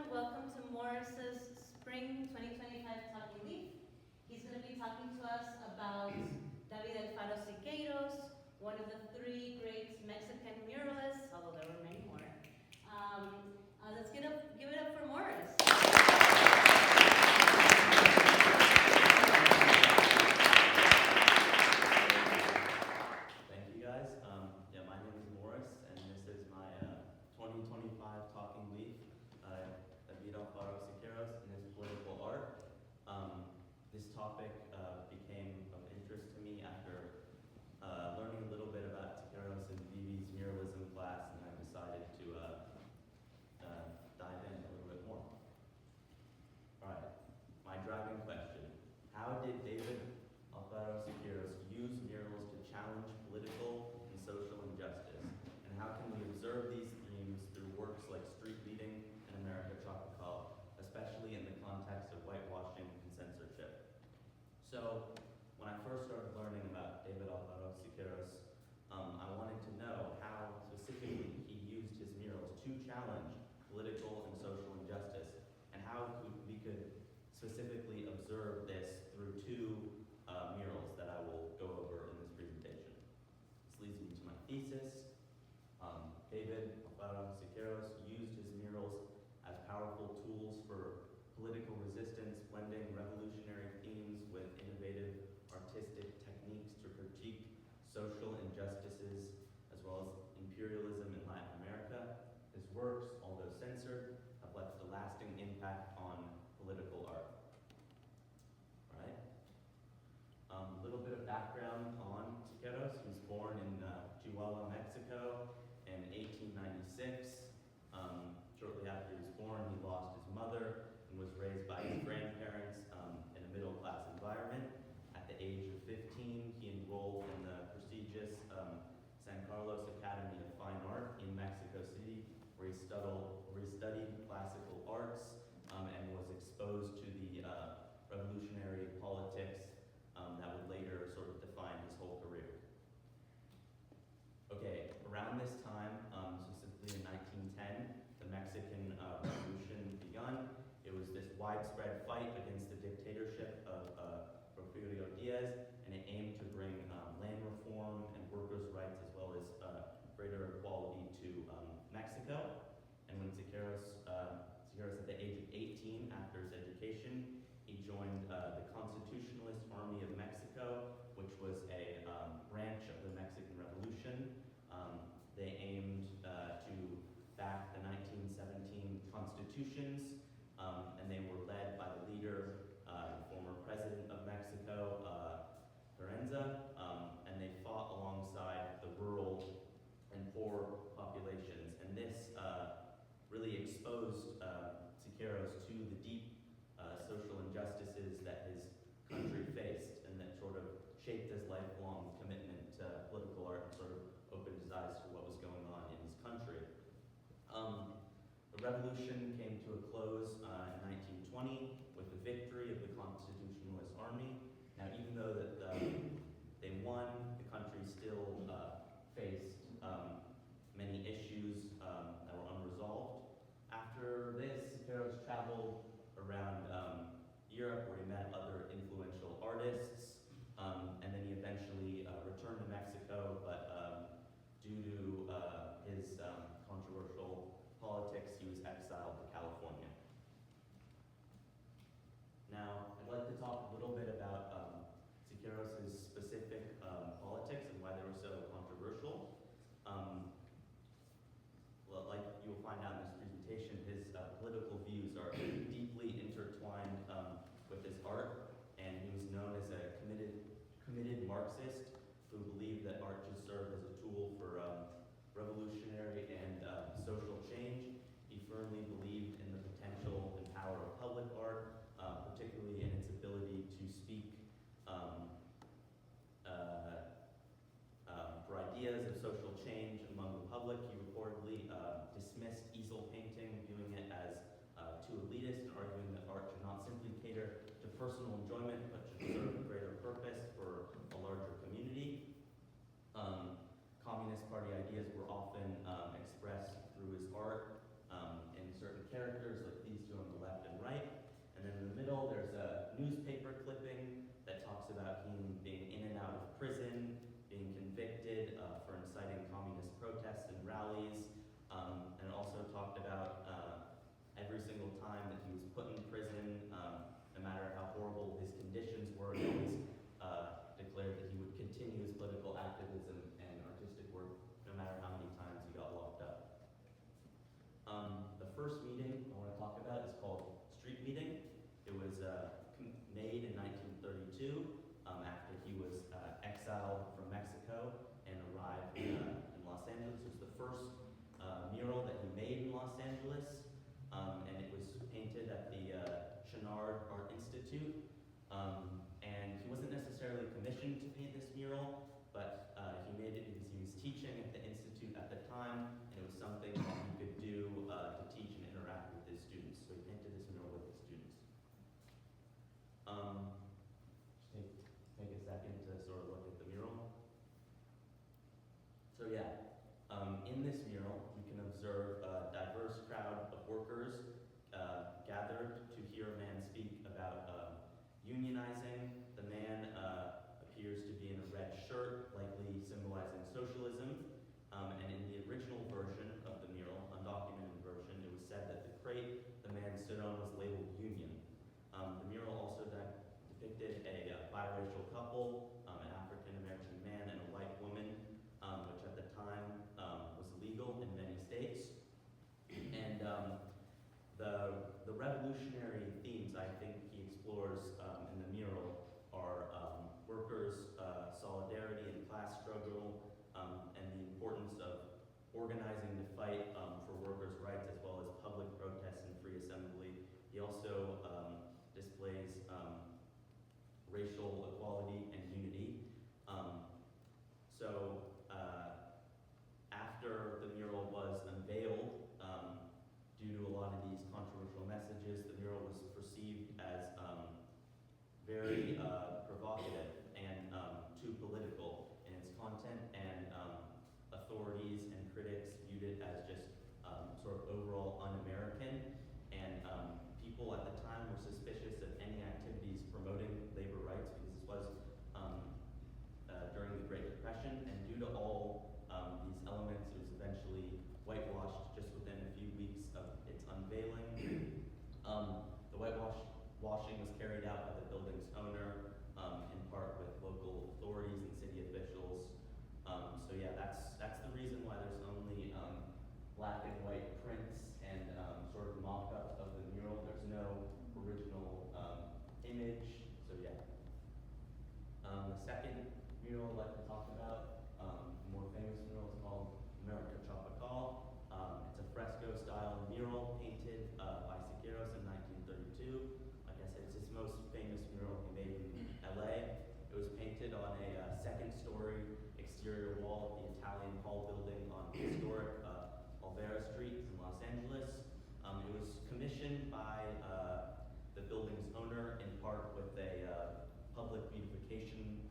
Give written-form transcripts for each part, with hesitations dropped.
everyone. Welcome to Morris's Spring 2025 Talking Leaf. He's going to be talking to us about David Alfaro Siqueiros, one of the three great Mexican muralists, although there were many more. Let's give it up for Morris. Thank you guys. My name is Morris, and this is my 2025 Talking Leaf, David Alfaro Siqueiros and his political art. This topic became of interest to me after learning a little bit about Siqueiros and Vivi's muralism class, and I decided to dive in a little bit more. All right, my driving question. How did David Alfaro Siqueiros use murals to challenge political and social injustice? And how can we observe these themes through works like Street Leading and America Tropical, especially in the context of whitewashing and censorship? So, when I first started learning about David Alfaro Siqueiros, I wanted to know how specifically he used his murals to challenge political and social injustice, and how we could specifically observe this through two murals that I will go over in this presentation. This leads me to my thesis. David Alfaro Siqueiros used his murals as powerful tools for political resistance, blending revolutionary themes with innovative artistic techniques to critique social injustices as well as imperialism in Latin America. His works, although censored, have left a lasting impact on political art. A little bit of background on Siqueiros. He was born in Chihuahua, Mexico in 1896. Shortly after he was born, he lost his mother and was raised by his grandparents in a middle-class environment. At the age of 15, he enrolled in the prestigious San Carlos Academy of Fine Art in Mexico City, where he studied classical arts and was exposed to the revolutionary politics that would later sort of define his whole career. Okay, around this time, specifically in 1910, the Mexican Revolution begun. It was this widespread fight against the dictatorship of Porfirio Diaz, and it aimed to bring land reform and workers' rights as well as greater equality to Mexico. And when Siqueiros at the age of 18, after his education, he joined the Constitutionalist Army of Mexico, which was a branch of the Mexican Revolution. They aimed to back the 1917 constitutions, and they were led by the leader, former president of Mexico, Carranza, and they fought alongside the rural and poor populations. And this really exposed Siqueiros to the deep social injustices that his country faced, and that sort of shaped his lifelong commitment to political art and sort of opened his eyes to what was going on in his country. The revolution came to a close in 1920 with the victory of the Constitutionalist Army. Now, even though that they won, the country still faced many issues that were unresolved. After this, Siqueiros traveled around Europe, where he met other influential artists, and then he eventually returned to Mexico, but due to his controversial politics, he was exiled to California. Now, I'd like to talk a little bit about Siqueiros' specific politics and why they were so controversial. Like you will find out in this presentation, his political views are deeply intertwined with his art, and he was known as a committed Marxist who believed that art should serve as a tool for revolutionary and social change. He firmly believed in the potential and power of public art, particularly in its ability to speak for ideas of social change among the public. He reportedly dismissed easel painting, viewing it as too elitist, and arguing that art should not simply cater to personal enjoyment, but should serve a greater purpose for a larger community. Communist Party ideas were often expressed through his art in certain characters, like these rallies, and also talked about every single time that he was put in prison, no matter how horrible his conditions were, he always declared that he would continue his political activism and artistic work no matter how many times he got locked up. The first meeting I want to talk about is called Street Meeting. It was made in 1932 after he was exiled from Mexico and arrived in Los Angeles. It was the first mural that he made in Los Angeles, and it was painted at the Chenard Art Institute. And he wasn't necessarily commissioned to paint this mural, but he made it because he was teaching at the institute at the time, and it was something that he could do to teach and interact with his students. So he painted this mural with his students. Just take a second to sort of look at the mural. So yeah, in this mural, you can observe a diverse crowd of workers gathered to hear a man speak about unionizing. The man appears to be in a red shirt, likely symbolizing socialism. And in the original version of the mural, undocumented version, it was said that the crate the man stood on was labeled Union. The mural also depicted a biracial couple, an African-American man and a white woman, which at the time was illegal in many states. And the revolutionary themes I think he explores in the mural are workers' solidarity and class struggle, and the importance of organizing to fight for workers' rights, as well as public protest and free assembly. He also displays racial equality and unity. After the mural was unveiled, due to a lot of these controversial messages, the mural was perceived as very provocative and too political in its content, and authorities and critics viewed it as just sort of overall un-American, and people at the time were suspicious of any activities promoting labor rights, because this was during the Great Depression, and due to all these elements, it was eventually whitewashed just within a few weeks of its unveiling. The whitewashing was carried out by the building's owner, in part with local authorities and city officials. So yeah, that's the reason why there's only black and white prints and sort of mock-ups of the mural. There's no original image. So yeah. The second mural I'd like to talk about, a more famous mural, is called America Tropical. It's a fresco-style mural painted by Siqueiros in 1932. Like I said, it's his most famous mural he made in LA. It was painted on a second-story exterior wall of the Italian Hall building on historic Olvera Street in Los Angeles. It was commissioned by the building's owner, in part with a public beautification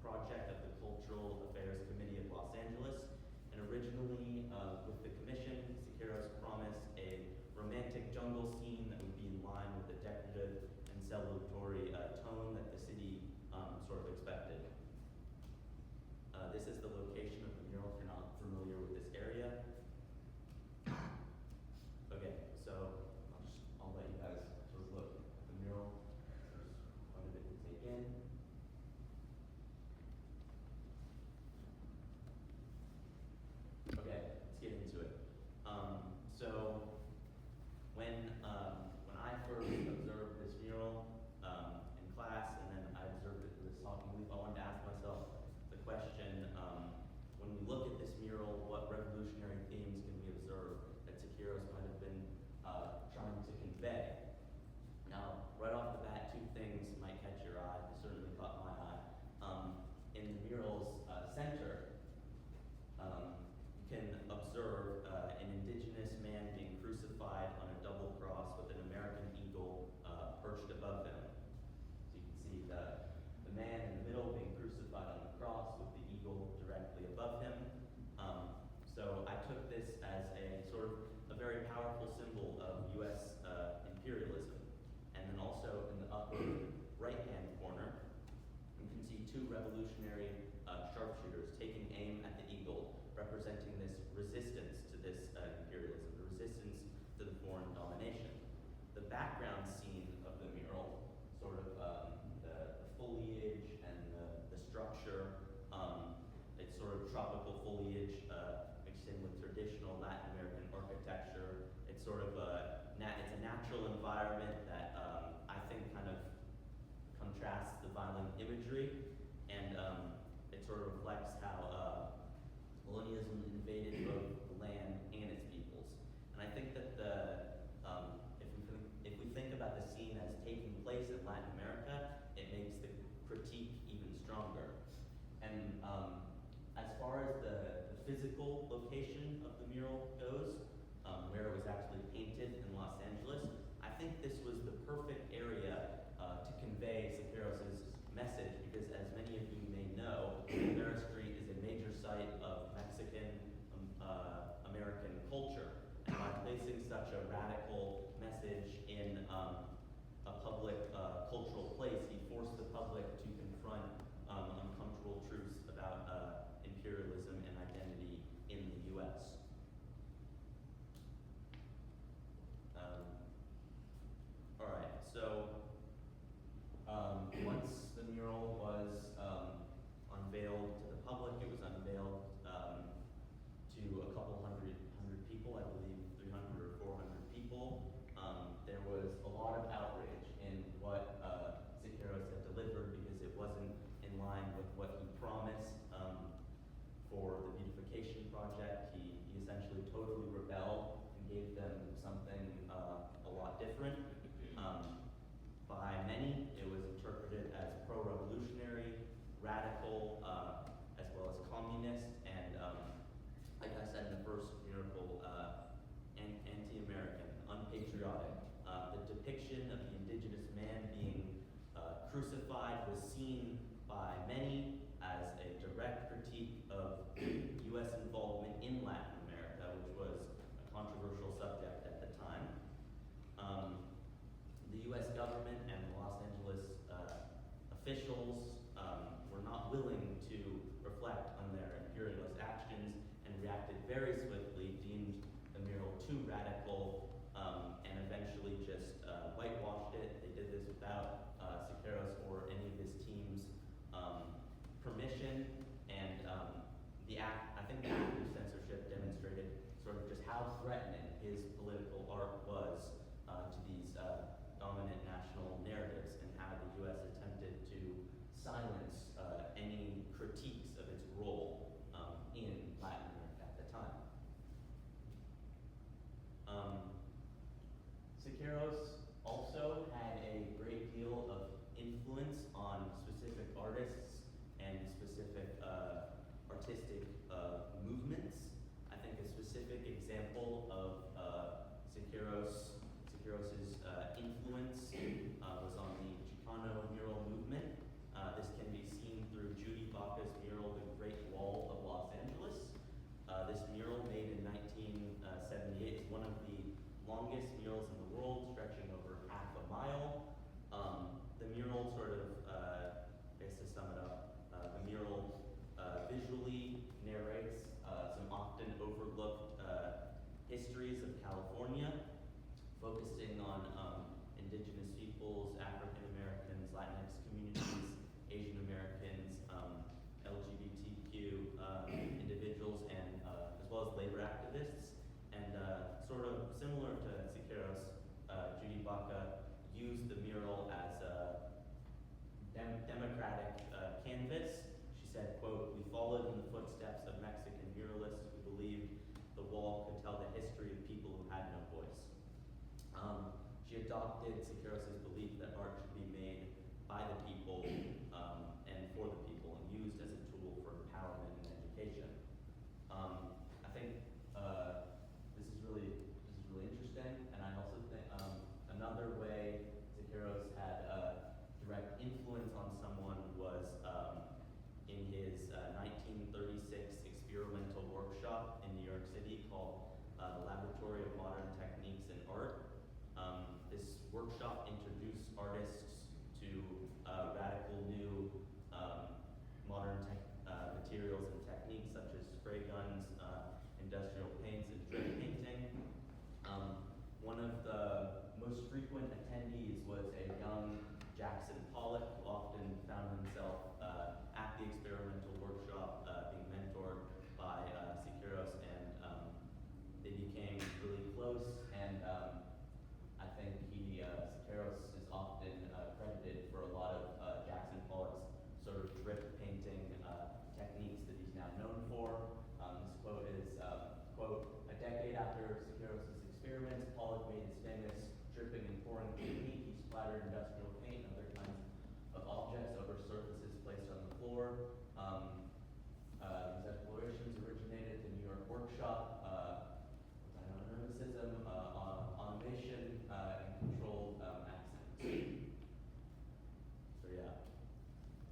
project of the Cultural Affairs Committee of Los Angeles. And originally, with the commission, Siqueiros promised a romantic jungle scene that would be in line with the decorative and celebratory tone that the city sort of expected. This is the location of the mural, if you're not familiar with this area. Okay, so I'll let you guys sort of look at the mural. There's quite a bit to take in. Okay, let's get into it. resistance to this imperialism, the resistance to the foreign domination. The background scene of the mural, sort of the foliage and the structure, it's sort of tropical foliage mixed in with traditional Latin American architecture. It's sort of it's a natural environment that I think kind of contrasts the violent imagery, and it sort of reflects how colonialism invaded both the land and its peoples. And I think that if we think about the scene as taking place in Latin America, it makes the critique even stronger. And as far as the physical location of the mural goes, where it was actually painted in Los Angeles, I think this was the perfect area to convey Siqueiros' message, because as many of you may know, Rivera Street is a major site of Mexican American culture. And by placing such a radical message in a public cultural place, he forced the public to confront uncomfortable truths about imperialism and identity in the U.S. All right, so once the mural was unveiled to the public, it was unveiled to a couple hundred people, I believe 300 or 400 people. There was a lot of outrage in what Siqueiros had delivered, because it wasn't in line with what he promised for the beautification project. He essentially totally rebelled and gave them something a lot different. By many, it was interpreted as pro-revolutionary, radical, as well as communist, and like I said in the first miracle, anti-American, unpatriotic. The depiction of the indigenous man being crucified was seen by many as a direct critique of U.S. involvement in Latin America, which was a controversial subject at the time. The U.S. government and the Los Angeles officials were not willing to reflect on their imperialist actions and reacted very swiftly, deemed the mural too radical, and eventually just whitewashed it. They did this without Siqueiros or any of his team's permission, and I think the act of censorship demonstrated sort of just how threatening his political art was to these dominant national narratives, and how the U.S. attempted to silence any critiques of its role in Latin America at the time. Siqueiros also had a great deal of influence on specific artists and specific artistic movements. I think a specific example of Siqueiros' influence was on the Chicano mural movement. This can be seen through Judy Baca's mural, The Great Wall of Los Angeles. This mural, made in 1978, is one of the longest murals in the world, stretching over half a mile. The mural sort of, I guess to sum it up, the mural visually narrates some often overlooked histories of California, focusing on indigenous peoples, African Americans, Latinx communities, Asian Americans, LGBTQ individuals, and as well as labor activists. And sort of similar to Siqueiros, Judy Baca used the mural as a democratic canvas. She said, quote, "We followed in the footsteps of Mexican muralists who believed the wall could tell the history of people who had no voice." She adopted Siqueiros' belief that art should be made by the people and for the people, and used as a tool for empowerment and education. I think this is really interesting, and I also think another way Siqueiros had direct influence on someone was in his 1936 experimental workshop in New York City called the Laboratory of Modern Techniques in Art. This workshop introduced artists to radical after Siqueiros' experiments, Pollock made his famous dripping and pouring technique. He splattered industrial paint and other kinds of objects over surfaces placed on the floor. These explorations originated at the New York workshop, dynamism, automation, and controlled accents. So yeah,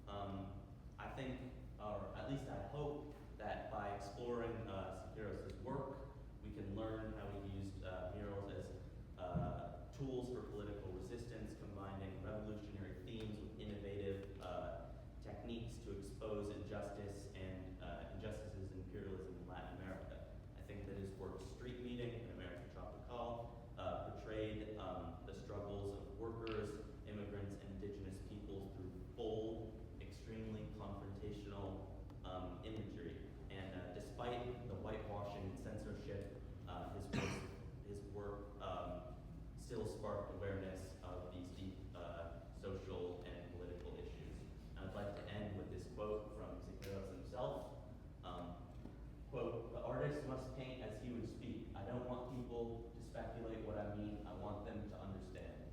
I think, or at least I hope, that by exploring Siqueiros' work, we can learn how he used murals as tools for political resistance, combining revolutionary themes with innovative techniques to expose injustices and imperialism in Latin America. I think that his work Street Meeting in America Tropical portrayed the struggles of workers, immigrants, and indigenous peoples through bold, extremely confrontational imagery. And despite the whitewashing and censorship, his work still sparked awareness of these deep social and political issues. And I'd like to end with this quote from Siqueiros himself. Quote, "The artist must paint as he would speak. I don't want people to speculate what I mean. I want them to understand."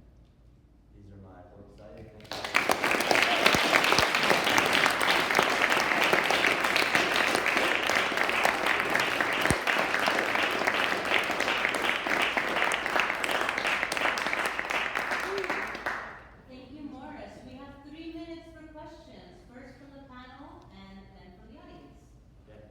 These are my works cited. Thank you. Thank you, Morris. We have 3 minutes for questions, first from the panel and then from the audience. Okay.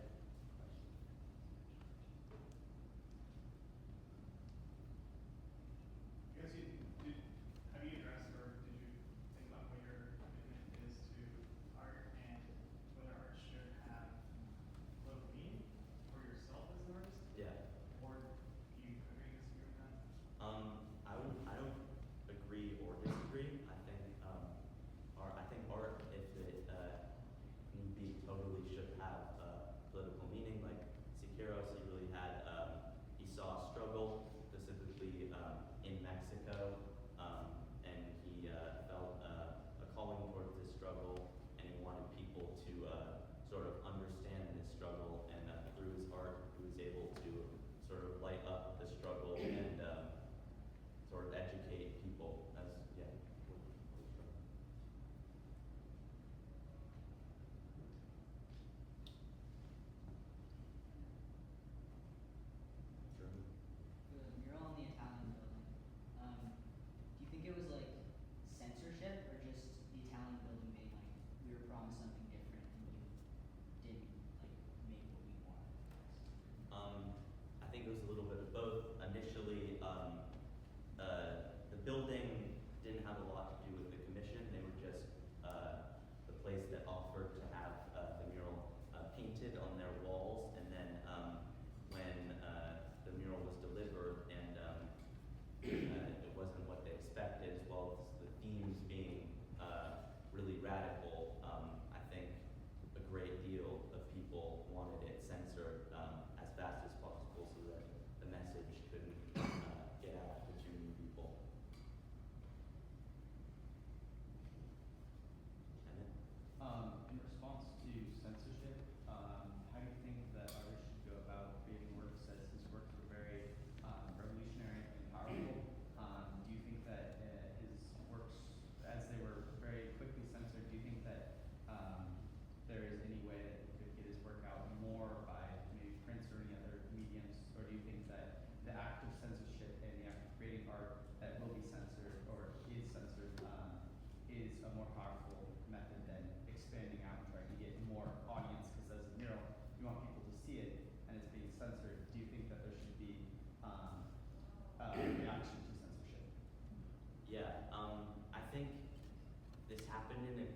Have you addressed or did you think about what your commitment is to art and whether art should have political meaning for yourself as an artist? Yeah. Or do you agree or disagree with that? I don't agree or disagree. I think art, if it need be, totally should have political meaning. Like Siqueiros, he really had he saw a struggle specifically in Mexico, and he felt a calling towards this struggle, and he wanted people to sort of understand this struggle, and through his art, he was able to sort of light up the struggle and sort of educate people as, yeah. Sure. The mural in the Italian building. Do you think it was like censorship or just the Italian building being like, we were promised something different and you didn't like make what we wanted? I think it was a little bit of both. Initially, the building didn't have a lot to do with the commission. They were just the place that offered to have the mural painted on their walls. And then when the mural was delivered and it wasn't what they expected, as well as the themes being really radical, I think a great deal of people wanted it censored as fast as possible so that the message couldn't get out to too many people. In response to censorship, how do you think that artists should go about creating works, as his works were very revolutionary and powerful? Do you think that his works, as they were very quickly censored, do you think that there is any way that he could get his work out more by maybe prints or any other mediums? Or do you think that the act of censorship and the act of creating art that will be censored or is censored is a more powerful method than expanding out and trying to get more audience? Because as a mural, you want people to see it and it's being censored. Do you think that there should be reaction to censorship? Yeah, I think this happened in a